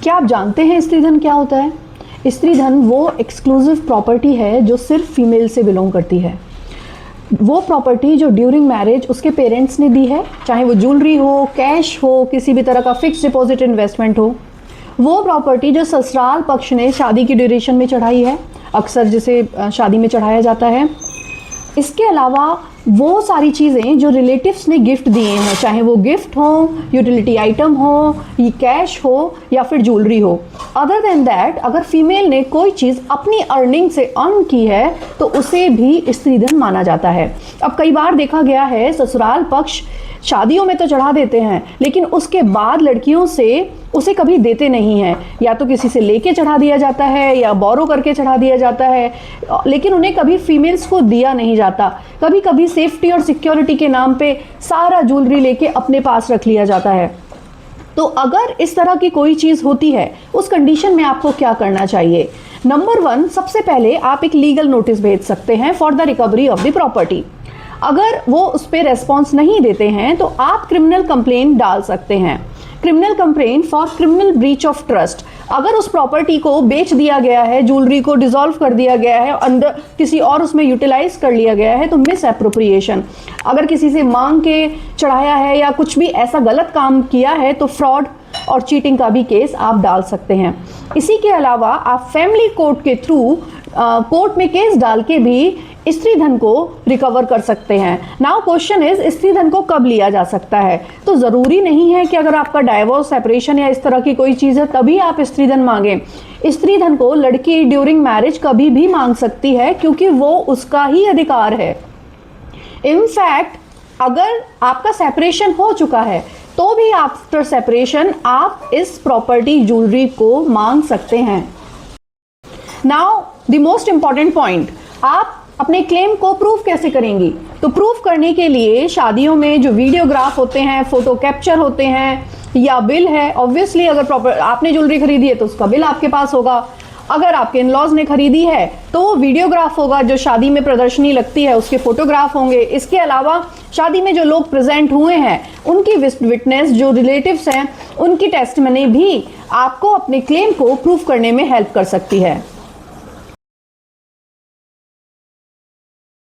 क्या आप जानते हैं स्त्री धन क्या होता है? स्त्री धन वो एक्सक्लूसिव प्रॉपर्टी है जो सिर्फ फीमेल से बिलोंग करती है। वो प्रॉपर्टी जो ड्यूरिंग मैरिज उसके पेरेंट्स ने दी है, चाहे वो ज्वेलरी हो, कैश हो, किसी भी तरह का फिक्स डिपॉजिट इन्वेस्टमेंट हो। वो प्रॉपर्टी जो ससुराल पक्ष ने शादी की ड्यूरेशन में चढ़ाई है, अक्सर जिसे शादी में चढ़ाया जाता है। इसके अलावा वो सारी चीज़ें जो रिलेटिव्स ने गिफ्ट दिए हैं, चाहे वो गिफ्ट हो, यूटिलिटी आइटम हो, ये कैश हो या फिर ज्वेलरी हो। अदर देन दैट, अगर फीमेल ने कोई चीज़ अपनी अर्निंग से अर्न की है तो उसे भी स्त्री धन माना जाता है। अब कई बार देखा गया है ससुराल पक्ष शादियों में तो चढ़ा देते हैं, लेकिन उसके बाद लड़कियों से उसे कभी देते नहीं हैं, या तो किसी से लेके चढ़ा दिया जाता है या बोरो करके चढ़ा दिया जाता है, लेकिन उन्हें कभी फीमेल्स को दिया नहीं जाता। कभी कभी सेफ्टी और सिक्योरिटी के नाम पे सारा ज्वेलरी लेके अपने पास रख लिया जाता है। तो अगर इस तरह की कोई चीज़ होती है, उस कंडीशन में आपको क्या करना चाहिए? नंबर 1, सबसे पहले आप एक लीगल नोटिस भेज सकते हैं for the recovery of the property. अगर वो उस पर रेस्पॉन्स नहीं देते हैं तो आप क्रिमिनल कंप्लेंट डाल सकते हैं, criminal complaint for criminal breach of trust. अगर उस प्रॉपर्टी को बेच दिया गया है, ज्वेलरी को डिसॉल्व कर दिया गया है, अंदर किसी और उसमें यूटिलाइज कर लिया गया है, तो मिस एप्रोप्रिएशन। अगर किसी से मांग के चढ़ाया है या कुछ भी ऐसा गलत काम किया है तो फ्रॉड और चीटिंग का भी केस आप डाल सकते हैं। इसी के अलावा आप फैमिली कोर्ट के थ्रू कोर्ट में केस डाल के भी स्त्री धन को रिकवर कर सकते हैं। नाउ क्वेश्चन इज, स्त्री धन को कब लिया जा सकता है? तो ज़रूरी नहीं है कि अगर आपका डाइवोर्स, सेपरेशन या इस तरह की कोई चीज़ है तभी आप स्त्री धन मांगें। स्त्री धन को लड़की ड्यूरिंग मैरिज कभी भी मांग सकती है, क्योंकि वो उसका ही अधिकार है। इनफैक्ट अगर आपका सेपरेशन हो चुका है तो भी आफ्टर सेपरेशन आप इस प्रॉपर्टी ज्वेलरी को मांग सकते हैं। Now the most important point, आप अपने क्लेम को प्रूव कैसे करेंगी? तो प्रूव करने के लिए शादियों में जो वीडियोग्राफ होते हैं, फोटो कैप्चर होते हैं, या बिल है। ऑब्वियसली अगर आपने ज्वेलरी खरीदी है तो उसका बिल आपके पास होगा। अगर आपके इन-लॉज ने खरीदी है तो वो वीडियोग्राफ होगा, जो शादी में प्रदर्शनी लगती है उसके फोटोग्राफ होंगे। इसके अलावा शादी में जो लोग प्रेजेंट हुए हैं उनकी विटनेस, जो रिलेटिव्स हैं, उनकी टेस्टिमनी भी आपको अपने क्लेम को प्रूव करने में हेल्प कर सकती है।